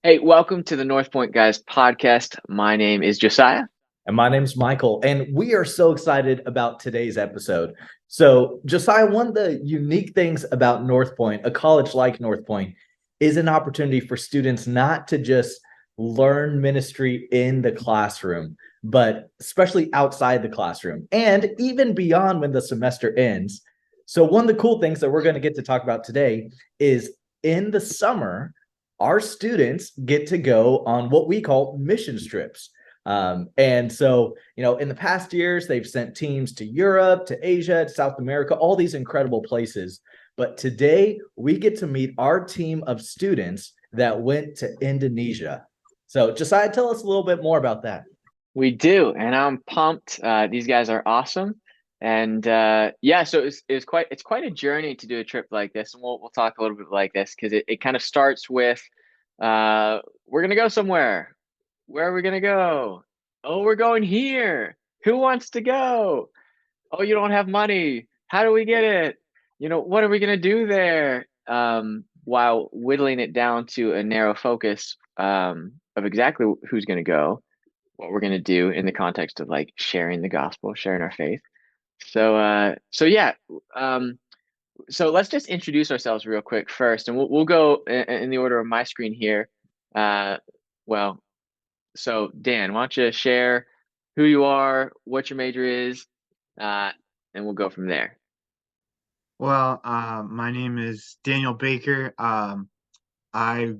Hey, welcome to the Northpoint Guys podcast. My name is Josiah. And my name's Michael, and we are so excited about today's episode. So, Josiah, one of the unique things about North Point, a college like North Point, is an opportunity for students not to just learn ministry in the classroom, but especially outside the classroom and even beyond when the semester ends. So, one of the cool things that we're going to get to talk about today is in the summer, our students get to go on what we call mission trips. And so, in the past years, they've sent teams to Europe, to Asia, to South America, all these incredible places. But today, we get to meet our team of students that went to Indonesia. So, Josiah, tell us a little bit more about that. We do, and I'm pumped. These guys are awesome, and yeah, so it's quite a journey to do a trip like this, and we'll talk a little bit like this because it kind of starts with we're gonna go somewhere. Where are we gonna go? Oh, we're going here. Who wants to go? Oh, you don't have money. How do we get it? What are we gonna do there? While whittling it down to a narrow focus of exactly who's gonna go, what we're gonna do in the context of like sharing the gospel, sharing our faith. So yeah, um, so let's just introduce ourselves real quick first, and we'll go in the order of my screen here. Uh, well, so Dan, why don't you share who you are, what your major is, uh, and we'll go from there. My name is Daniel Baker. I I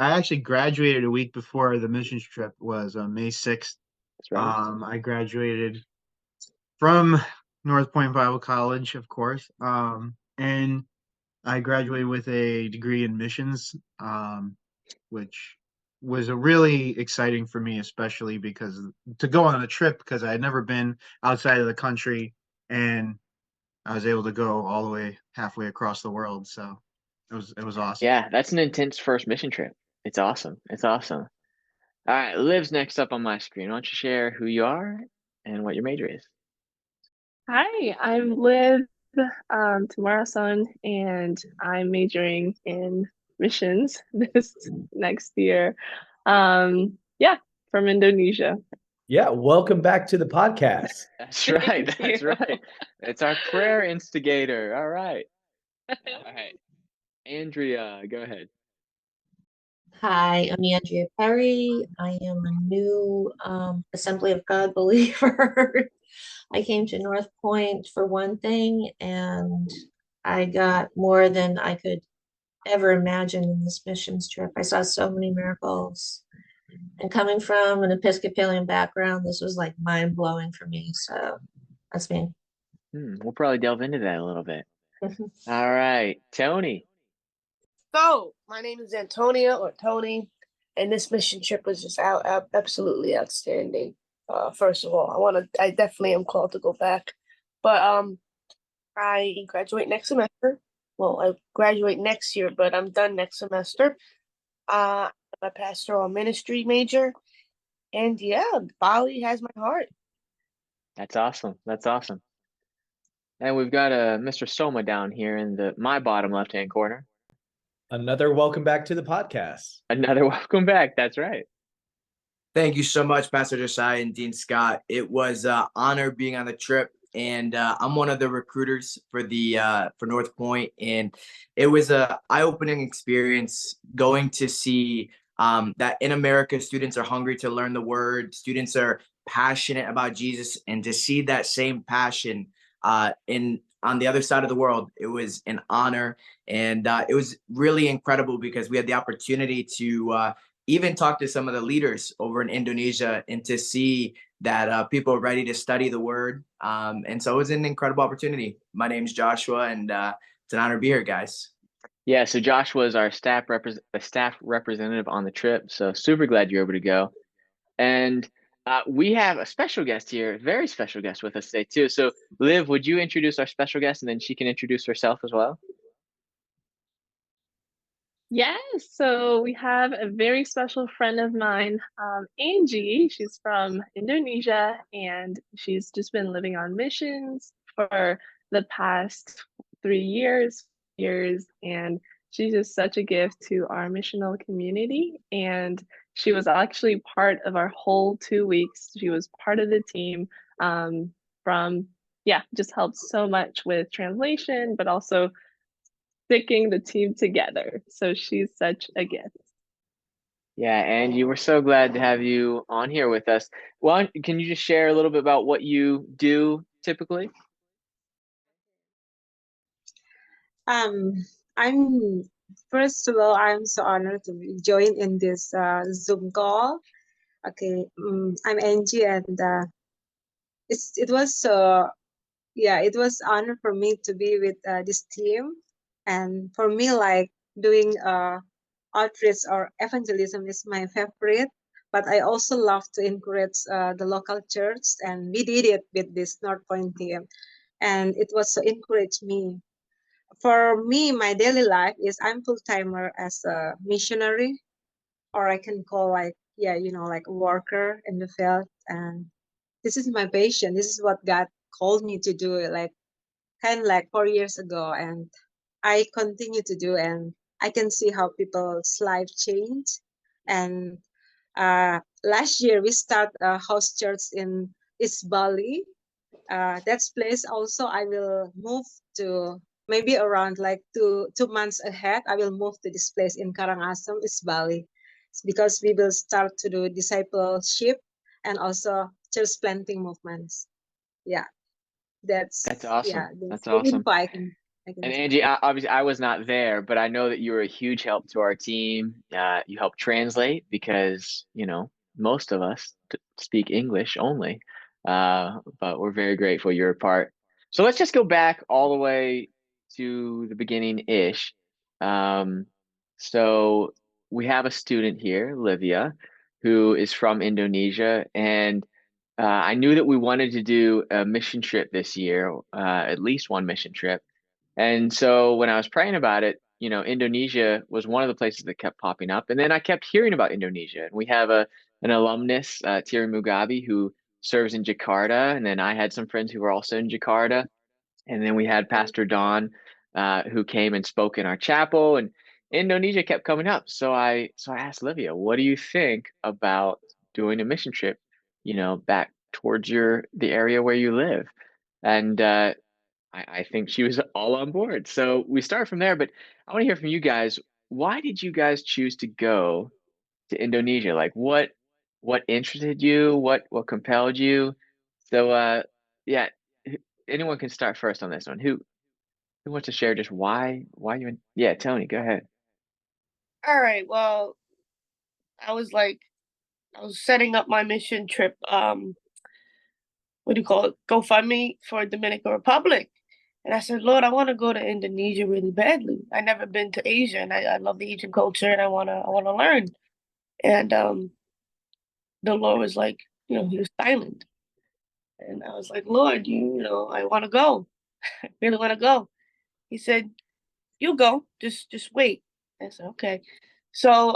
actually graduated a week before the missions trip was on May 6th. That's right. I graduated from North Point Bible College, of course, and I graduated with a degree in missions, which was a really exciting for me, especially because to go on a trip because I had never been outside of the country and I was able to go all the way halfway across the world. So it was awesome. Yeah, that's an intense first mission trip. It's awesome. It's awesome. All right, Liv's next up on my screen. Why don't you share who you are and what your major is? Hi, I'm Liv, tomorrow son, and I'm majoring in missions this next year. Yeah, from Indonesia. Yeah, welcome back to the podcast. That's right. Thank you. That's right. It's our prayer instigator. All right. All right. Andrea, go ahead. Hi, I'm Andrea Perry. I am a new Assembly of God believer. I came to North Point for one thing, and I got more than I could ever imagine in this missions trip. I saw so many miracles. And coming from an Episcopalian background, this was like mind blowing for me. So that's me. We'll probably delve into that a little bit. All right. Tony. So, my name is Antonia or Tony, and this mission trip was just absolutely outstanding. First of all, I definitely am called to go back, but I graduate next semester. Well, I graduate next year, but I'm done next semester. I'm a pastoral ministry major, and yeah, Bali has my heart. That's awesome. That's awesome. And we've got Mr. Soma down here in my bottom left-hand corner. Another welcome back to the podcast. Another welcome back. That's right. Thank you so much, Pastor Josiah and Dean Scott. It was an honor being on the trip, and I'm one of the recruiters for North Point, and it was a eye-opening experience going to see that in America, students are hungry to learn the Word, students are passionate about Jesus, and to see that same passion in on the other side of the world, it was an honor, and it was really incredible because we had the opportunity to even talk to some of the leaders over in Indonesia and to see that people are ready to study the word. And so it was an incredible opportunity. My name's Joshua, and it's an honor to be here, guys. Yeah, so Josh was our staff representative on the trip. So super glad you're able to go. And we have a special guest here, a very special guest with us today too. So Liv, would you introduce our special guest and then she can introduce herself as well? Yes, so we have a very special friend of mine, Angie. She's from Indonesia, and she's just been living on missions for the past 3 years, and she's just such a gift to our missional community. And she was actually part of our whole 2 weeks. She was part of the team from, yeah, just helped so much with translation, but also sticking the team together. So she's such a gift. Yeah, Angie, we're so glad to have you on here with us. Well, can you just share a little bit about what you do typically? Um, I'm First of all, I'm so honored to be joined in this Zoom call. Okay, I'm Angie, and it was yeah, it was honor for me to be with this team, and for me, like doing outreach or evangelism is my favorite. But I also love to encourage the local church, and we did it with this North Point team, and it was so encouraged me. For me, my daily life is I'm full timer as a missionary, or I can call like, yeah, like a worker in the field. And this is my passion. This is what God called me to do, like kind of like 4 years ago. And I continue to do, and I can see how people's life change. And last year we start a house church in East Bali. That place also I will move to, maybe around like two months ahead. I will move to this place in Karangasem, East Bali. It's because we will start to do discipleship and also church planting movements. Yeah, That's yeah, awesome. that's That's the awesome. info I can And say. Angie, obviously, I was not there, but I know that you were a huge help to our team. You helped translate because, most of us speak English only. But we're very grateful you're a part. So let's just go back all the way to the beginning-ish. Um, so we have a student here, Livia, who is from Indonesia, and I knew that we wanted to do a mission trip this year, at least one mission trip. And so when I was praying about it, Indonesia was one of the places that kept popping up. And then I kept hearing about Indonesia. And we have an alumnus, Thierry Mugabe, who serves in Jakarta. And then I had some friends who were also in Jakarta. And then we had Pastor Don, who came and spoke in our chapel. And Indonesia kept coming up. So I asked Livia, what do you think about doing a mission trip, back towards the area where you live? And I think she was all on board. So we start from there, but I want to hear from you guys. Why did you guys choose to go to Indonesia? Like what interested you? What compelled you? So yeah, anyone can start first on this one. Who wants to share just why you yeah, Tony, go ahead. All right. Well, I was like, I was setting up my mission trip. What do you call it? GoFundMe for Dominican Republic. And I said, Lord, I want to go to Indonesia really badly. I never been to Asia, and I love the Asian culture, and I wanna learn. And the Lord was like, he was silent, and I was like, Lord, I want to go. I really want to go. He said, "You'll go. Just wait." I said, "Okay." So,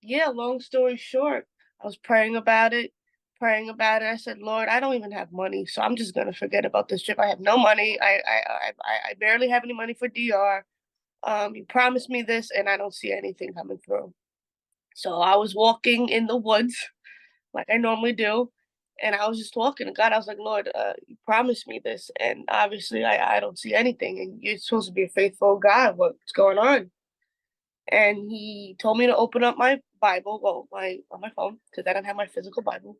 yeah. Long story short, I was praying about it, praying about it. I said, "Lord, I don't even have money, so I'm just gonna forget about this trip. I have no money. I barely have any money for DR. You promised me this, and I don't see anything coming through." So I was walking in the woods like I normally do. And I was just talking to God. I was like, Lord, you promised me this. And obviously, I don't see anything. And you're supposed to be a faithful God. What's going on? And he told me to open up my Bible, well, on my phone, because I don't have my physical Bible.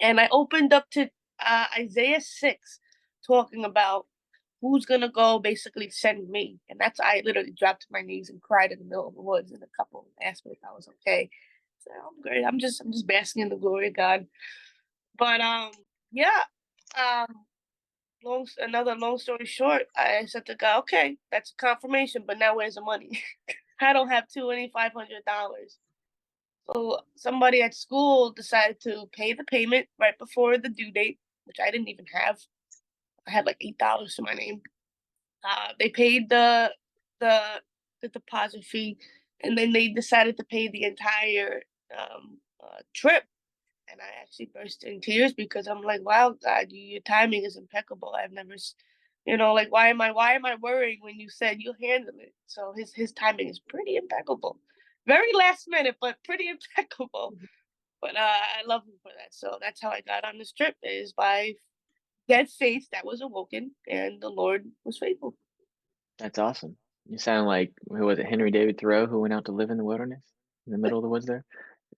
And I opened up to Isaiah 6, talking about who's going to go basically send me. And I literally dropped to my knees and cried in the middle of the woods. And a couple asked me if I was okay. So I'm great. I'm just basking in the glory of God. But yeah. Um, another long story short, I said to God, okay, that's confirmation, but now where's the money? I don't have $500. So somebody at school decided to pay the payment right before the due date, which I didn't even have. I had like $8 to my name. They paid the the deposit fee, and then they decided to pay the entire trip. And I actually burst in tears because I'm like, wow, God, your timing is impeccable. I've never Like why am I worrying when you said you'll handle it? So his timing is pretty impeccable. Very last minute, but pretty impeccable. But I love him for that. So that's how I got on this trip, is by dead faith that was awoken, and the Lord was faithful. That's awesome. You sound like, who was it, Henry David Thoreau, who went out to live in the wilderness in the middle of the woods there?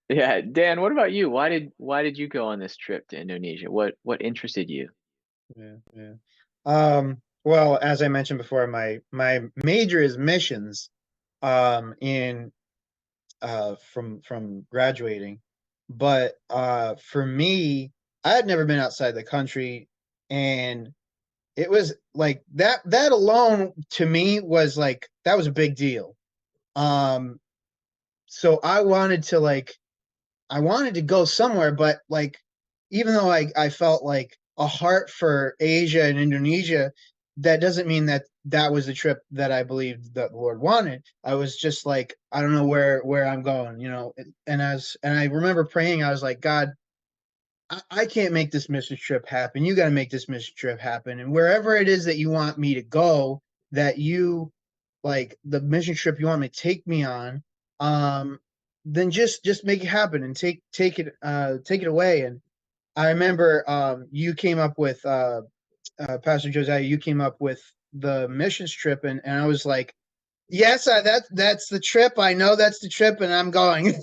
Yeah, Dan, what about you? Why did you go on this trip to Indonesia? What interested you? Yeah, yeah. Well, as I mentioned before, my major is missions, in from graduating. But for me, I had never been outside the country, and it was like that alone to me was like that was a big deal. Um, so I wanted to go somewhere, but like even though I felt like a heart for Asia and Indonesia, that doesn't mean that that was the trip that I believed that the Lord wanted. I was just like, I don't know where I'm going, and I remember praying, I was like, God, I can't make this mission trip happen. You got to make this mission trip happen. And wherever it is that you want me to go, that you like the mission trip you want me to take me on, then just make it happen and take it away. And I remember you came up with Pastor Josiah, you came up with the missions trip, and I was like, yes, that's the trip. I know that's the trip, and I'm going.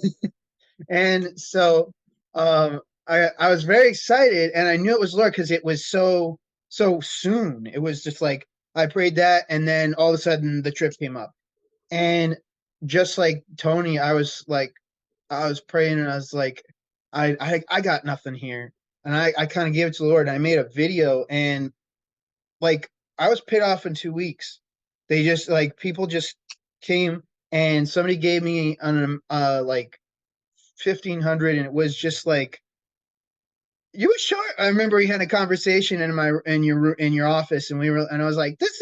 And so I was very excited, and I knew it was Lord because it was so soon. It was just like I prayed that, and then all of a sudden the trip came up. And just like Tony, I was praying, and I was like, I got nothing here. And I kind of gave it to the Lord. And I made a video, and like I was paid off in 2 weeks. They just like people just came, and somebody gave me an like 1,500, and it was just like you were short. I remember we had a conversation in your office, and I was like, this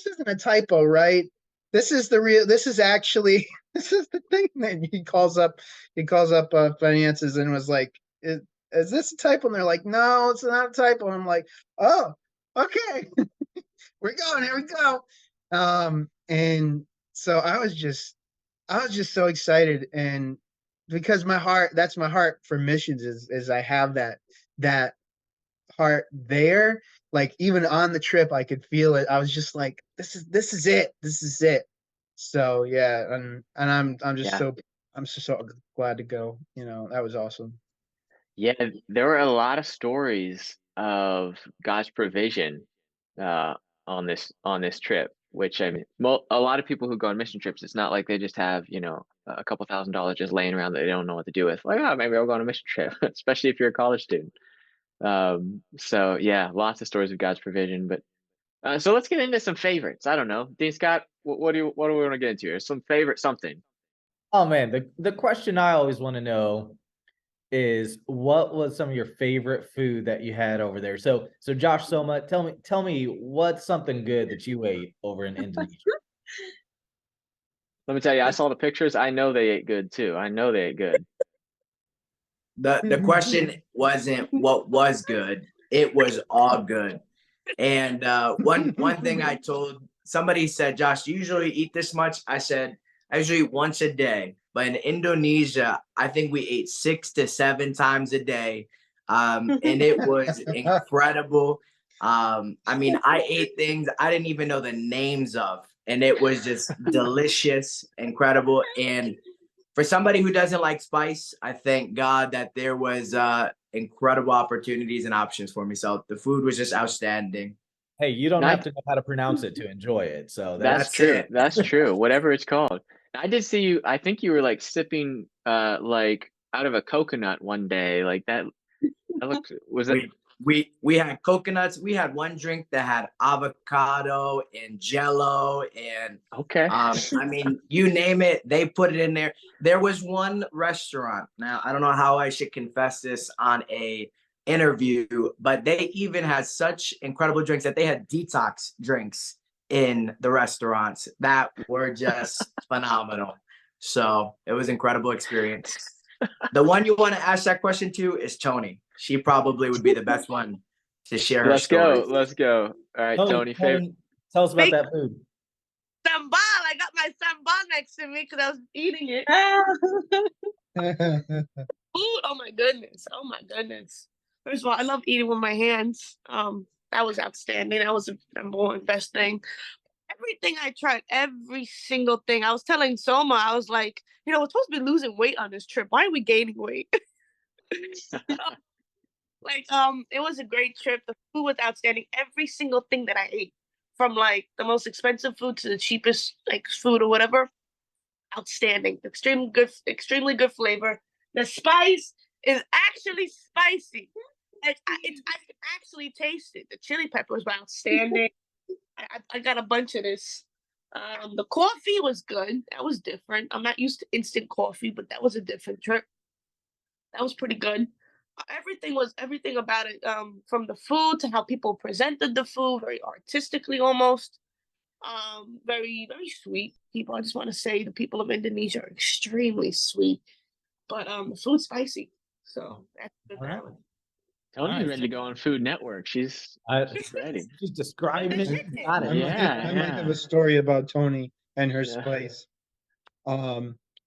isn't a typo, right? This is the real. This is actually this is the thing. That he calls up finances, and was like, is this a typo? And they're like, no, it's not a typo. And I'm like, oh, okay, we're going. Here we go. And so I was just so excited, and because that's my heart for missions, is I have that heart there. Like even on the trip, I could feel it. I was just like, this is it. This is it. So yeah, and Yeah. I'm just so glad to go. That was awesome. Yeah, there were a lot of stories of God's provision uh, on this trip, which I mean, a lot of people who go on mission trips, it's not like they just have, a couple $1,000s just laying around that they don't know what to do with. Like, oh, maybe I'll go on a mission trip, especially if you're a college student. So yeah, lots of stories of God's provision. But so let's get into some favorites. I don't know, Dean Scott, what do we want to get into here? Some favorite something. Oh man, the question I always want to know is what was some of your favorite food that you had over there? So Josh Soma, tell me what's something good that you ate over in Indonesia. Let me tell you, I saw the pictures. I know they ate good too. I know they ate good. The question wasn't what was good, it was all good. And one thing I told somebody said, Josh, do you usually eat this much? I said, I usually eat once a day. But in Indonesia, I think we ate 6 to 7 times a day. And it was incredible. I mean, I ate things I didn't even know the names of, and it was just delicious, incredible. And for somebody who doesn't like spice, I thank God that there was incredible opportunities and options for me. So the food was just outstanding. Hey, you don't And have to know how to pronounce it to enjoy it. So that's That's true. it. That's true. Whatever it's called. I did see you. I think you were like sipping like out of a coconut one day. Like that. That looked. Was it? We had coconuts. We had one drink that had avocado and jello and Okay. I mean, you name it, they put it in there. There was one restaurant. Now, I don't know how I should confess this on a interview, but they even had such incredible drinks that they had detox drinks in the restaurants that were just phenomenal. So it was an incredible experience. The one you want to ask that question to is Tony. She probably would be the best one to share her Let's story. go. Let's go. All right, Tony, favorite. Tony, tell us about Big- that food. Sambal. I got my sambal next to me because I was eating it. Ooh, oh my goodness. Oh my goodness. First of all, I love eating with my hands. That was outstanding. That was the number one best thing. Everything I tried, every single thing. I was telling Soma, I was like, we're supposed to be losing weight on this trip. Why are we gaining weight? It was a great trip. The food was outstanding. Every single thing that I ate, from like the most expensive food to the cheapest like food or whatever, outstanding. Extremely good flavor. The spice is actually spicy. I can actually taste it. The chili peppers were outstanding. I got a bunch of this. The coffee was good. That was different. I'm not used to instant coffee, but that was a different trip. That was pretty good. Everything about it. From the food to how people presented the food, very artistically almost. Very very sweet people. I just want to say the people of Indonesia are extremely sweet, but the food's spicy, so that's good. All right. Tony's Nice. ready to go on Food Network. She's ready. She's describing it. chicken. Got I it. might have a story about Tony and her Yeah. spice.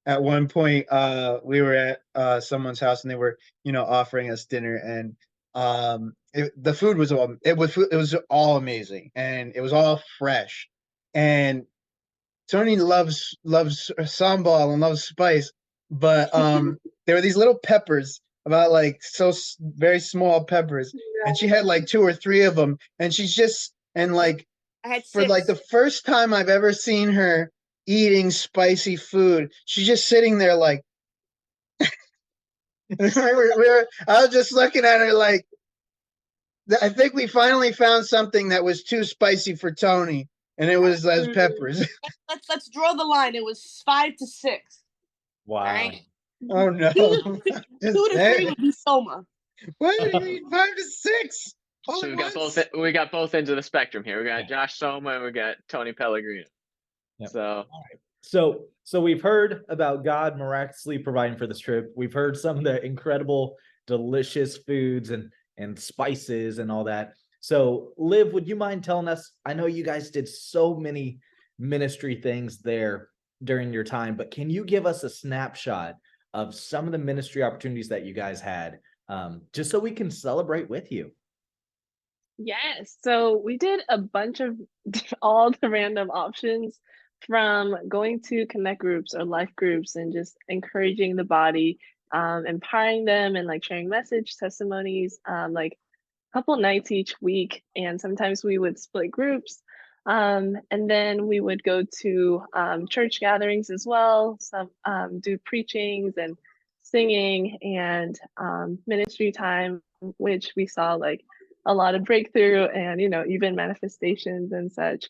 At one point, we were at someone's house and they were, offering us dinner, and the food was all amazing, and it was all fresh. And Tony loves sambal and loves spice, but there were these little peppers, about like very small peppers, and she had like 2 or 3 of them, and like I had for like the 6. first time I've ever seen her eating spicy food, she's just sitting there like I was just looking at her like, I think we finally found something that was too spicy for Tony, and it was those peppers. Let's draw the line. It was 5 to 6. Wow. Right? Oh no. 2 to 3 would be Soma. What do you mean 5 to 6? So we got both ends of the spectrum here. We got Josh Soma and we got Tony Pellegrino. Yep. So So we've heard about God miraculously providing for this trip. We've heard some of the incredible, delicious foods and spices and all that. So Liv, would you mind telling us? I know you guys did so many ministry things there during your time, but can you give us a snapshot of some of the ministry opportunities that you guys had, just so we can celebrate with you? Yes. So we did a bunch of all the random options, from going to connect groups or life groups and just encouraging the body, empowering them and like sharing message testimonies, like a couple nights each week. And sometimes we would split groups. And then we would go to church gatherings as well, some do preachings and singing and ministry time, which we saw like a lot of breakthrough and even manifestations and such,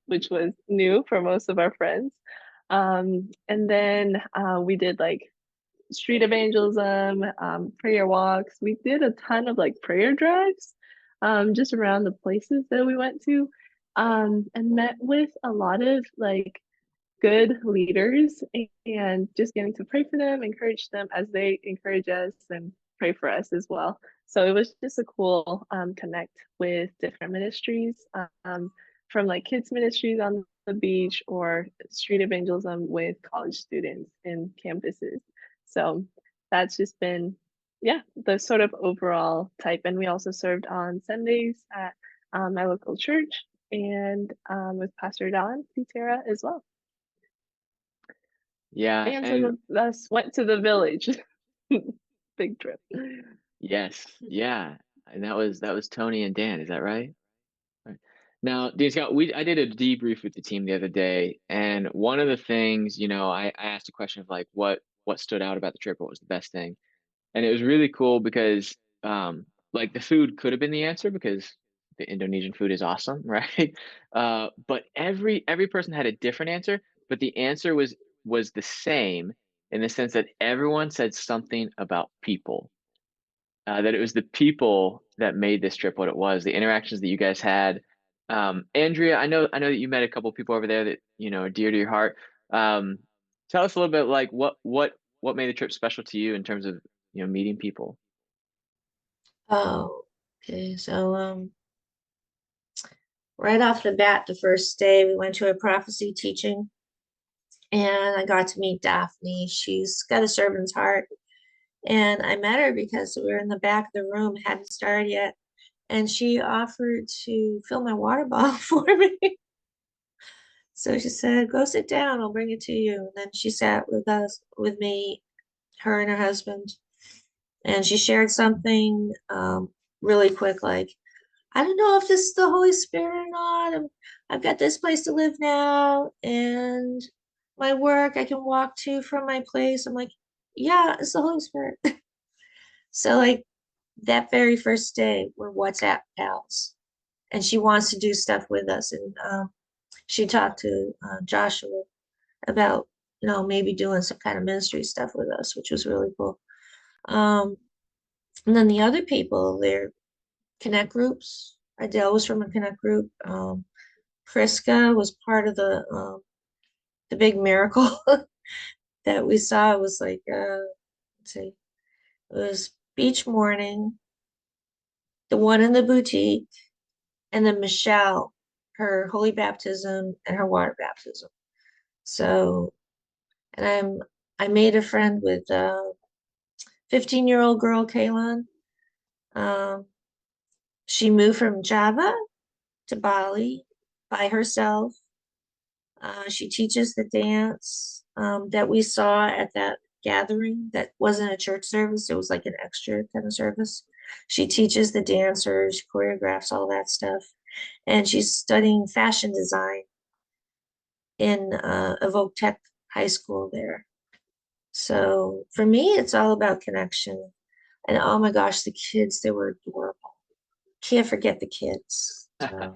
which was new for most of our friends. And then we did like street evangelism, prayer walks. We did a ton of like prayer drives, just around the places that we went to, and met with a lot of like good leaders, and just getting to pray for them, encourage them as they encourage us, and pray for us as well. So it was just a cool connect with different ministries, from like kids ministries on the beach or street evangelism with college students in campuses. So that's just been, yeah, the sort of overall type. And we also served on Sundays at my local church, and with Pastor Don Pitera as well. yeah, And some of us went to the village. Big trip. yes, yeah, and that was Tony and Dan. Is that right? Right. Now, Dean Scott, I did a debrief with the team the other day, and one of the things, I asked a question of like what stood out about the trip, what was the best thing, and it was really cool because like the food could have been the answer because the Indonesian food is awesome, right? But every person had a different answer, but the answer was the same in the sense that everyone said something about people. That it was the people that made this trip what it was, the interactions that you guys had. Andrea, I know that you met a couple of people over there that are dear to your heart. Tell us a little bit like what made the trip special to you in terms of meeting people. Oh, Okay, so right off the bat, the first day we went to a prophecy teaching, and I got to meet Daphne. She's got a servant's heart, and I met her because we were in the back of the room, hadn't started yet, and she offered to fill my water bottle for me. So she said, "Go sit down, I'll bring it to you." And then she sat with me, her and her husband, and she shared something really quick, like, "I don't know if this is the Holy Spirit or not. I've got this place to live now, and my work I can walk to from my place." I'm like, "Yeah, it's the Holy Spirit." So like that very first day, we're WhatsApp pals, and she wants to do stuff with us. And she talked to Joshua about, maybe doing some kind of ministry stuff with us, which was really cool. Um, and then the other people, they're connect groups. Adele was from a connect group. Priska was part of the big miracle that we saw. It was like, let's see, it was beach morning, the one in the boutique, and then Michelle, her holy baptism and her water baptism. So, and I made a friend with 15-year-old girl, Kaylin. Um, she moved from Java to Bali by herself. She teaches the dance that we saw at that gathering that wasn't a church service. It was like an extra kind of service. She teaches the dancers, choreographs, all that stuff. And she's studying fashion design in Evoke Tech High School there. So for me, it's all about connection. And oh my gosh, the kids, they were adorable. Can't forget the kids. So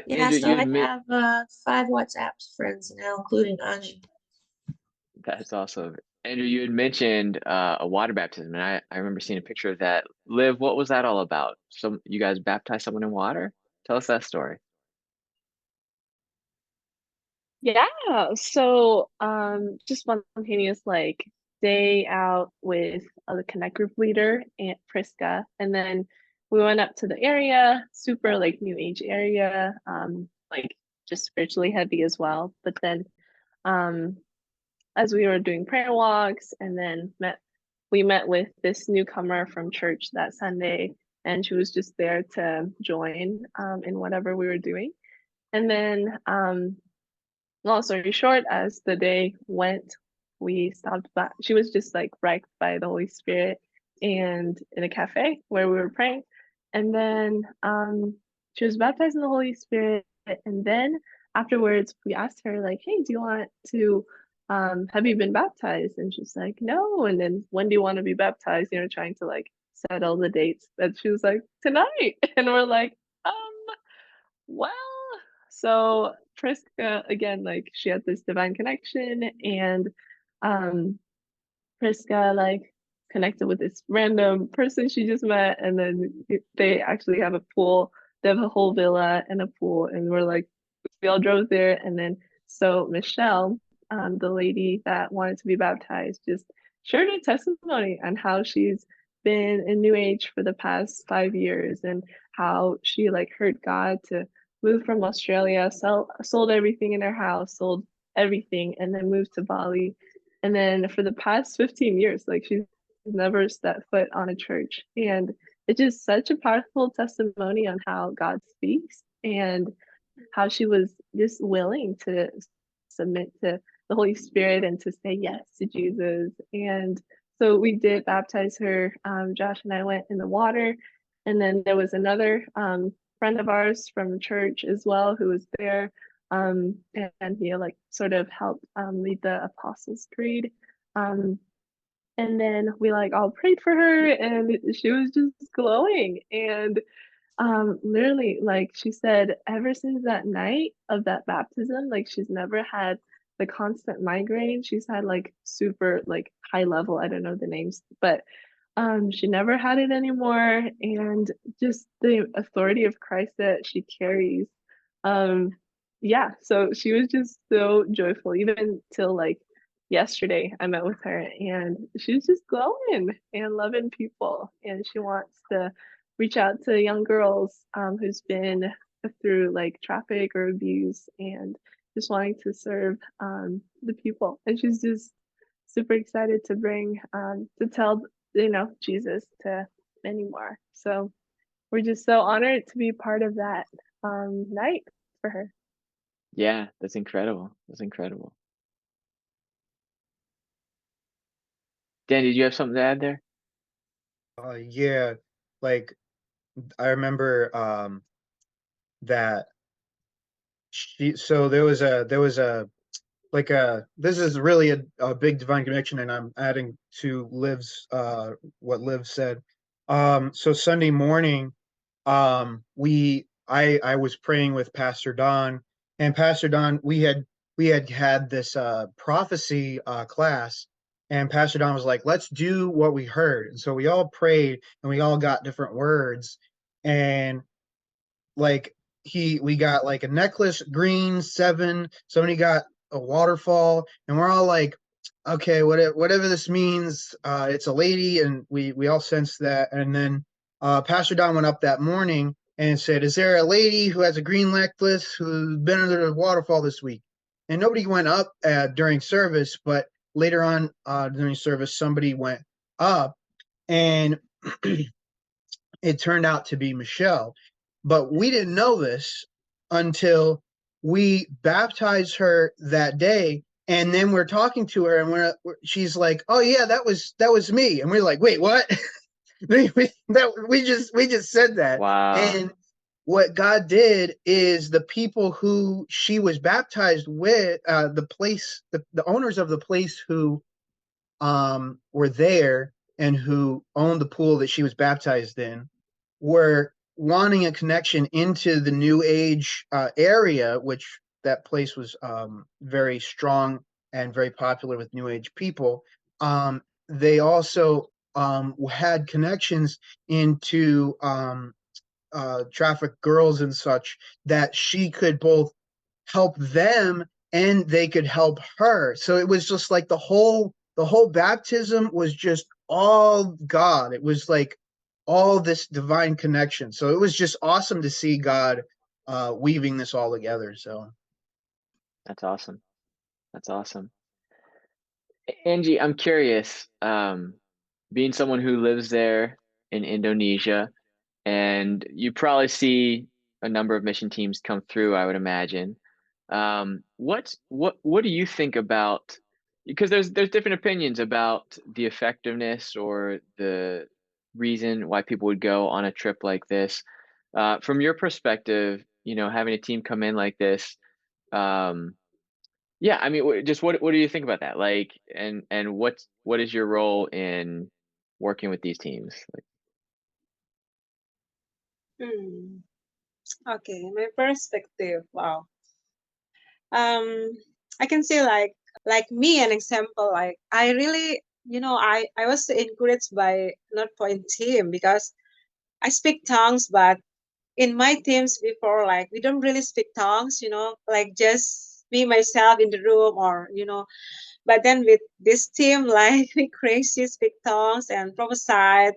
yeah, Andrew, so you I admit have 5 WhatsApp friends now, including Anji. that's awesome. Andrew, you had mentioned a water baptism, and I remember seeing a picture of that. Liv, what was that all about? You guys baptized someone in water? Tell us that story. Yeah, so just spontaneous like day out with the Connect group leader Aunt Priska, and then we went up to the area, super like new age area, like just spiritually heavy as well. But then um as we were doing prayer walks and then we met with this newcomer from church that Sunday, and she was just there to join in whatever we were doing. And then long story short, as the day went, we stopped by. She was just like wrecked by the Holy Spirit and in a cafe where we were praying. And then she was baptized in the Holy Spirit. And then afterwards, we asked her, like, hey, do you want to, have you been baptized? And she's like, no. And then when do you want to be baptized? Trying to like settle the dates. But she was like, tonight. And we're like, um, well, so Priska again, like she had this divine connection, and um Priska like connected with this random person she just met, and then they actually have a pool. They have a whole villa and a pool, and we're like, we all drove there, and then so Michelle, the lady that wanted to be baptized, just shared a testimony on how she's been in New Age for the past 5 years and how she like heard God to move from Australia, sold everything in her house, sold everything, and then moved to Bali. And then for the past 15 years, like she's never stepped foot on a church. And it's just such a powerful testimony on how God speaks and how she was just willing to submit to the Holy Spirit and to say yes to Jesus. And so we did baptize her. Josh and I went in the water. And then there was another friend of ours from church as well who was there. And he like sort of helped lead the Apostles' Creed. And then we like all prayed for her and she was just glowing. And literally, like she said, ever since that night of that baptism, like she's never had the constant migraine. She's had like super like high level, I don't know the names, but she never had it anymore. And just the authority of Christ that she carries. Um, yeah, so she was just so joyful, even till like yesterday I met with her and she was just glowing and loving people and she wants to reach out to young girls who's been through like traffic or abuse and just wanting to serve the people. And she's just super excited to bring to tell Jesus to many more. So we're just so honored to be part of that night for her. Yeah, that's incredible. That's incredible. Dan, did you have something to add there? Yeah, like I remember that there was a like this is really a big divine connection, and I'm adding to Liv's what Liv said. So Sunday morning, I was praying with Pastor Don, and Pastor Don, we had this prophecy class, and Pastor Don was like, let's do what we heard. And so we all prayed and we all got different words, and like we got like a necklace, green, 7, somebody got a waterfall, and we're all like, okay, whatever this means, it's a lady, and we all sensed that. And then Pastor Don went up that morning and said, is there a lady who has a green necklace who's been under the waterfall this week? And nobody went up during service, but later on during service, somebody went up, and it turned out to be Michelle. But we didn't know this until we baptized her that day. And then we're talking to her, and she's like, "Oh yeah, that was me." And we're like, "Wait, what?" we just said that. Wow. And what God did is the people who she was baptized with, the owners of the place who were there and who owned the pool that she was baptized in, were wanting a connection into the New Age area, which that place was very strong and very popular with New Age people. They also had connections into trafficked girls and such, that she could both help them and they could help her. So it was just like the whole baptism was just all God. It was like all this divine connection. So it was just awesome to see God weaving this all together. So That's awesome. That's awesome. Angie, I'm curious, being someone who lives there in Indonesia, and you probably see a number of mission teams come through, I would imagine. What do you think about, because there's different opinions about the effectiveness or the reason why people would go on a trip like this. From your perspective, having a team come in like this, yeah, I mean, just what do you think about that? Like, and what is your role in working with these teams? Like, Okay, my perspective. Wow. I can say like me an example. Like I really, I was encouraged by Northpoint team because I speak tongues, but in my teams before, like we don't really speak tongues, like just me myself in the room, or but then with this team, like we crazy speak tongues and prophesied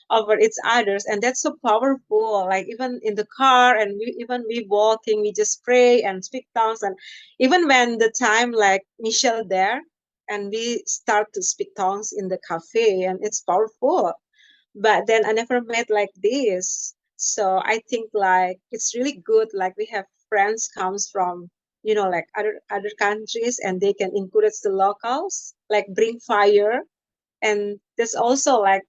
over each others, and that's so powerful. Like even in the car, and we walking, we just pray and speak tongues, and even when the time like Michelle there, and we start to speak tongues in the cafe, and it's powerful. But then I never met like this. So I think like it's really good. Like we have friends comes from like other countries, and they can encourage the locals, like bring fire, and there's also like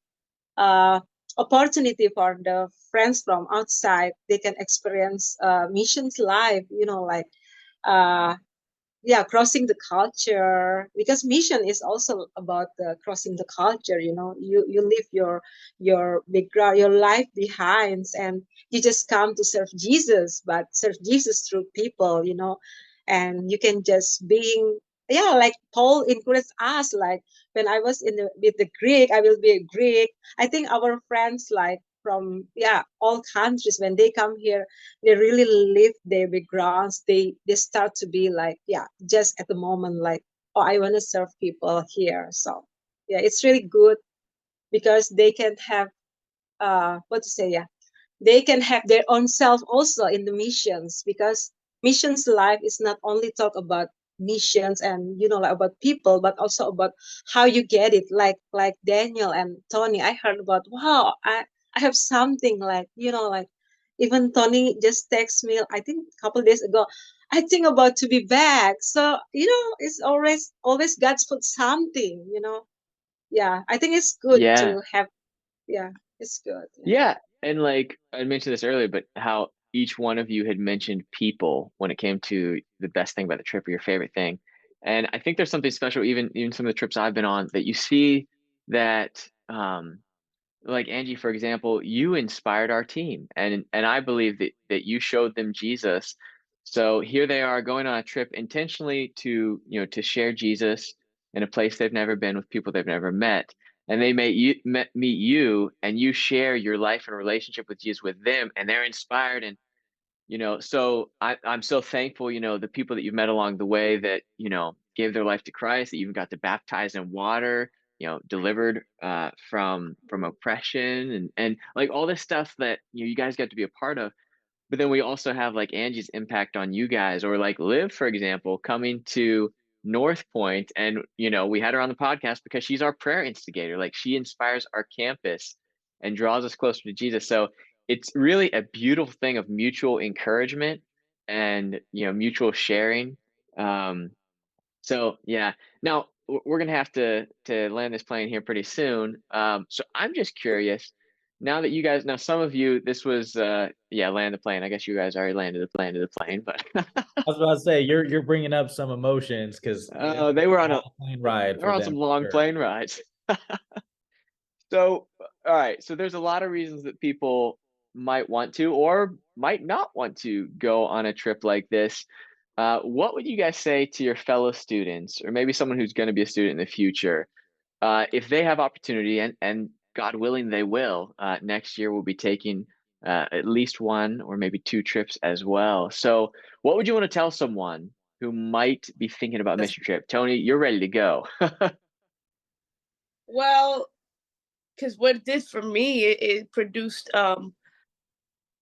uh opportunity for the friends from outside. They can experience missions life. Like uh yeah, crossing the culture, because mission is also about crossing the culture. You leave your background, your life behind, and you just come to serve Jesus, but serve Jesus through people. And you can just being, yeah, like Paul encouraged us, like when I was with the Greek, I will be a Greek. I think our friends like from, yeah, all countries, when they come here, they really live their backgrounds. They start to be like, yeah, just at the moment, like, oh, I want to serve people here. So yeah, it's really good because they can have what to say, yeah, they can have their own self also in the missions, because missions life is not only talk about missions and like about people, but also about how you get it, like Daniel and Tony. I heard about, wow, I have something like, like even Tony just text me, I think a couple days ago, I think about to be back. So it's always God's put something. Yeah, I think it's good Yeah. to have. Yeah, it's good. Yeah. Yeah. And like I mentioned this earlier, but how each one of you had mentioned people when it came to the best thing about the trip or your favorite thing. And I think there's something special, even some of the trips I've been on, that you see that like Angie, for example, you inspired our team, and I believe that you showed them Jesus. So here they are going on a trip intentionally to share Jesus in a place they've never been with people they've never met, and they meet you, and you share your life and relationship with Jesus with them, and they're inspired. And so I'm so thankful, the people that you've met along the way that, gave their life to Christ, that you even got to baptize in water, delivered from oppression and like all this stuff that you guys got to be a part of. But then we also have like Angie's impact on you guys, or like Liv, for example, coming to North Point. And, we had her on the podcast because she's our prayer instigator. Like she inspires our campus and draws us closer to Jesus. So it's really a beautiful thing of mutual encouragement and, mutual sharing. So yeah, now we're gonna have to land this plane here pretty soon. So I'm just curious, now that you guys, now some of you, this was yeah, land the plane. I guess you guys already landed the plane, but I was about to say you're bringing up some emotions because they were on a plane ride they're for on them. some long Sure. plane rides. So all right, so there's a lot of reasons that people might want to or might not want to go on a trip like this. What would you guys say to your fellow students, or maybe someone who's going to be a student in the future, if they have opportunity, and God willing, they will, next year we'll be taking at least one or maybe two trips as well. So, what would you want to tell someone who might be thinking about a mission trip? Tony, you're ready to go. Well, because what it did for me, it produced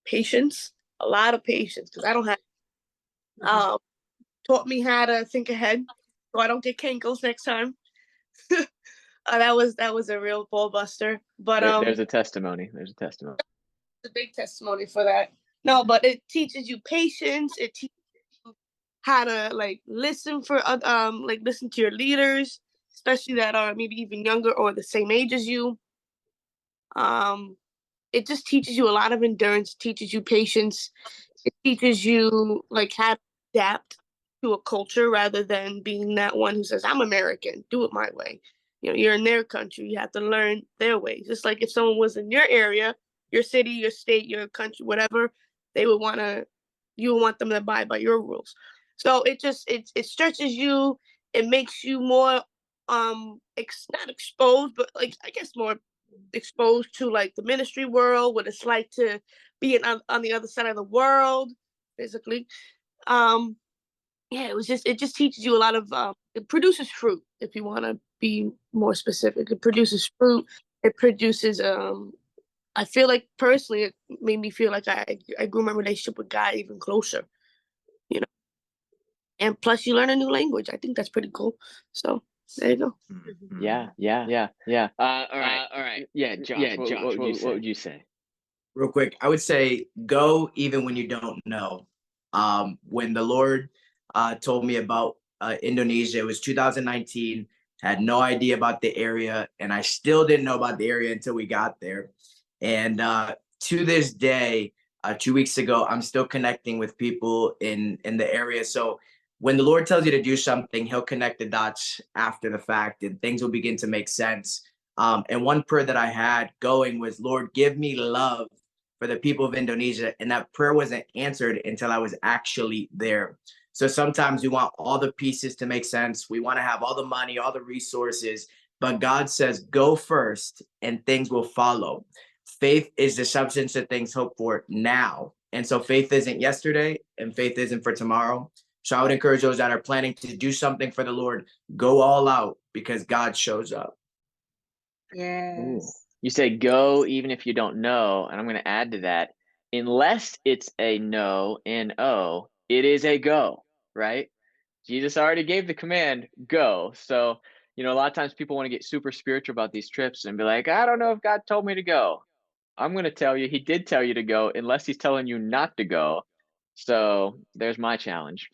patience, a lot of patience, because I don't have taught me how to think ahead so I don't get cankles next time. That was a real ball buster. But There's a testimony. There's a testimony. a big testimony for that. No, but it teaches you patience. It teaches you how to like listen listen to your leaders, especially that are maybe even younger or the same age as you. Um, it just teaches you a lot of endurance, teaches you patience. It teaches you like how to adapt to a culture rather than being that one who says, I'm American, do it my way. You're in their country, you have to learn their ways. Just like if someone was in your area, your city, your state, your country, whatever, they would you would want them to abide by your rules. So it stretches you, it makes you more not exposed, but like I guess more exposed to like the ministry world, what it's like to be on the other side of the world, physically. Um, yeah, it just teaches you a lot of it produces fruit, if you want to be more specific. It produces fruit. It produces I feel like personally it made me feel like I grew my relationship with God even closer, you know. And plus you learn a new language. I think that's pretty cool. So there you go. Yeah. All right. Yeah, Josh. What would you say? Real quick, I would say go even when you don't know. When the Lord told me about Indonesia, it was 2019. Had no idea about the area, and I still didn't know about the area until we got there. And to this day, 2 weeks ago, I'm still connecting with people in the area. So when the Lord tells you to do something, He'll connect the dots after the fact, and things will begin to make sense. And one prayer that I had going was, Lord, give me love for the people of Indonesia. And that prayer wasn't answered until I was actually there. So sometimes we want all the pieces to make sense. We want to have all the money, all the resources, but God says, go first and things will follow. Faith is the substance of things hoped for now. And so faith isn't yesterday and faith isn't for tomorrow. So I would encourage those that are planning to do something for the Lord, go all out because God shows up. Yes. You say go even if you don't know, and I'm going to add to that, unless it's a no, N-O, it is a go, right? Jesus already gave the command, go. So, a lot of times people want to get super spiritual about these trips and be like, I don't know if God told me to go. I'm going to tell you, he did tell you to go, unless he's telling you not to go. So there's my challenge.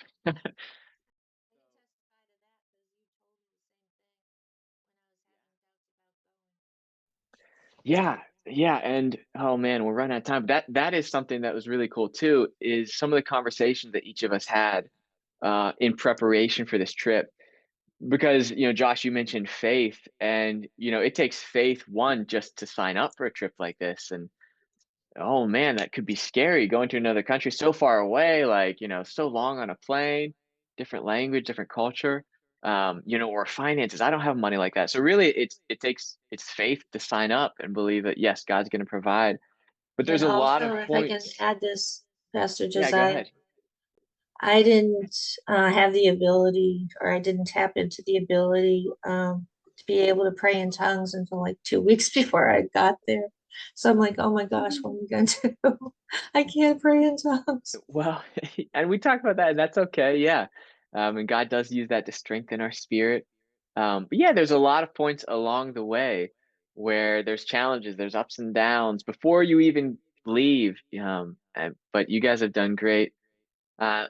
Yeah, yeah, and oh man, we're running out of time. That is something that was really cool too, is some of the conversations that each of us had in preparation for this trip. Because, Josh, you mentioned faith, and it takes faith one just to sign up for a trip like this. And oh man, that could be scary going to another country so far away, like, so long on a plane, different language, different culture, or finances. I don't have money like that. So really it's faith to sign up and believe that yes, God's going to provide. But there's And a lot of also, if I can points. add this, Pastor Yeah, go Josiah, ahead. I didn't have the ability, or I didn't tap into the ability to be able to pray in tongues until like 2 weeks before I got there. So I'm like, oh my gosh, what am I going to do? I can't pray in tongues. Well, and we talked about that, and that's okay. Yeah. And God does use that to strengthen our spirit. But yeah, there's a lot of points along the way where there's challenges, there's ups and downs before you even leave. But you guys have done great. Uh,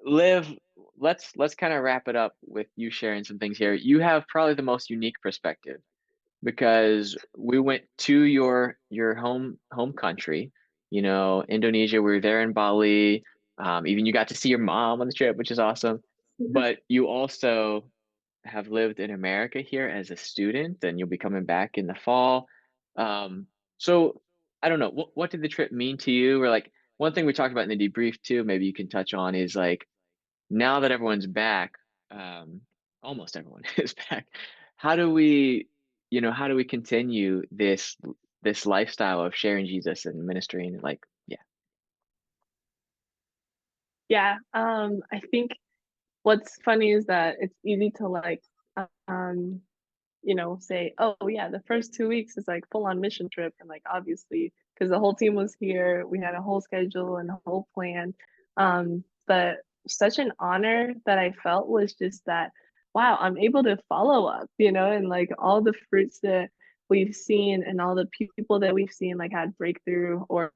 Liv, let's kind of wrap it up with you sharing some things here. You have probably the most unique perspective because we went to your home country, Indonesia. We were there in Bali. Even you got to see your mom on the trip, which is awesome. But you also have lived in America here as a student, and you'll be coming back in the fall. So I don't know, what did the trip mean to you? Or like one thing we talked about in the debrief too, maybe you can touch on is like now that everyone's back, almost everyone is back. How do we, how do we continue this lifestyle of sharing Jesus and ministering? Like, yeah. Yeah, I think what's funny is that it's easy to like um say, oh yeah, the first 2 weeks is like full on mission trip. And like obviously, because the whole team was here, we had a whole schedule and a whole plan. But such an honor that I felt was just that, wow, I'm able to follow up, and like all the fruits that we've seen and all the people that we've seen like had breakthrough or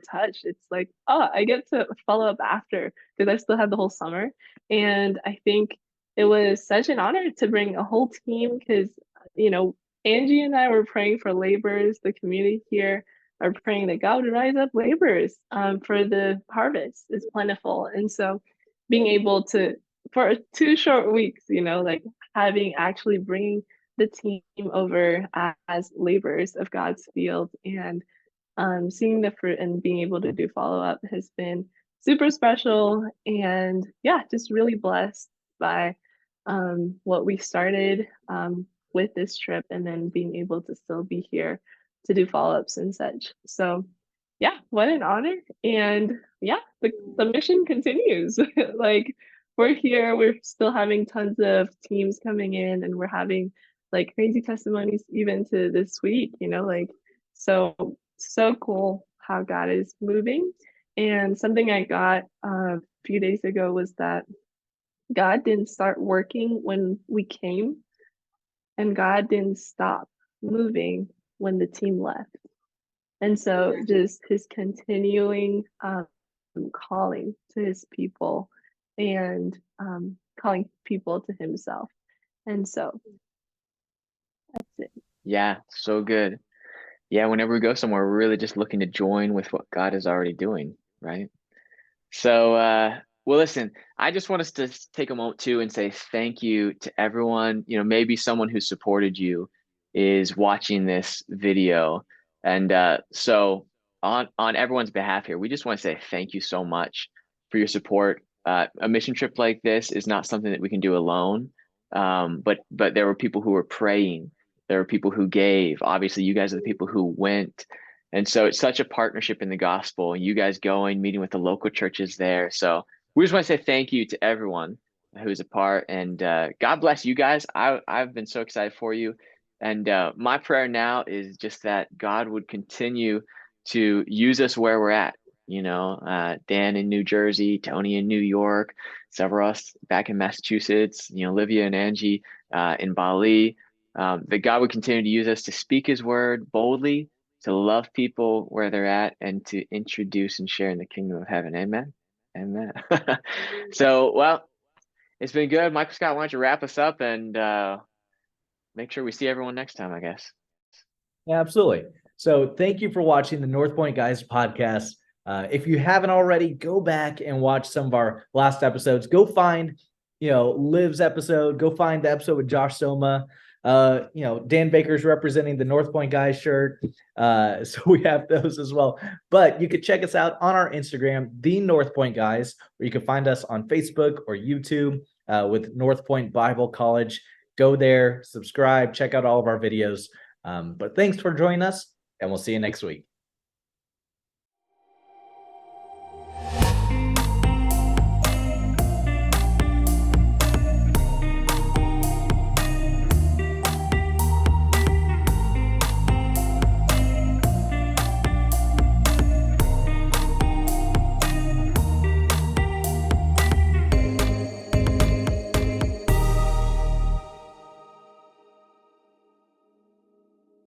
touch, it's like, oh, I get to follow up after because I still had the whole summer. And I think it was such an honor to bring a whole team because, you know, Angie and I were praying for laborers. The community here are praying that God would rise up laborers for the harvest is plentiful. And so being able to, for 2 short weeks, like having actually bringing the team over as laborers of God's field and seeing the fruit and being able to do follow up has been super special. And yeah, just really blessed by what we started with this trip and then being able to still be here to do follow ups and such. So, yeah, what an honor. And yeah, the mission continues. Like, we're here, we're still having tons of teams coming in, and we're having like crazy testimonies even to this week, like so cool how God is moving. And something I got a few days ago was that God didn't start working when we came, and God didn't stop moving when the team left. And so just his continuing calling to his people and calling people to himself. And so that's it. Yeah, so good. Yeah, whenever we go somewhere, we're really just looking to join with what God is already doing, right? So, well, listen, I just want us to take a moment too and say thank you to everyone. Maybe someone who supported you is watching this video. And so on everyone's behalf here, we just want to say thank you so much for your support. A mission trip like this is not something that we can do alone. But there were people who were praying. There were people who gave. Obviously, you guys are the people who went. And so it's such a partnership in the gospel, and you guys going, meeting with the local churches there. So we just want to say thank you to everyone who's a part, and God bless you guys. I've been so excited for you. And my prayer now is just that God would continue to use us where we're at. Dan in New Jersey, Tony in New York, several of us back in Massachusetts, Olivia and Angie in Bali. That God would continue to use us to speak his word boldly, to love people where they're at, and to introduce and share in the kingdom of heaven. Amen. Amen. So, well, it's been good. Michael Scott, why don't you wrap us up and make sure we see everyone next time, I guess. Yeah, absolutely. So thank you for watching the Northpoint Guys podcast. If you haven't already, go back and watch some of our last episodes. Go find, Liv's episode. Go find the episode with Josh Soma. Dan Baker's representing the Northpoint Guys shirt. So we have those as well. But you can check us out on our Instagram, the Northpoint Guys, or you can find us on Facebook or YouTube with Northpoint Bible College. Go there, subscribe, check out all of our videos. But thanks for joining us, and we'll see you next week.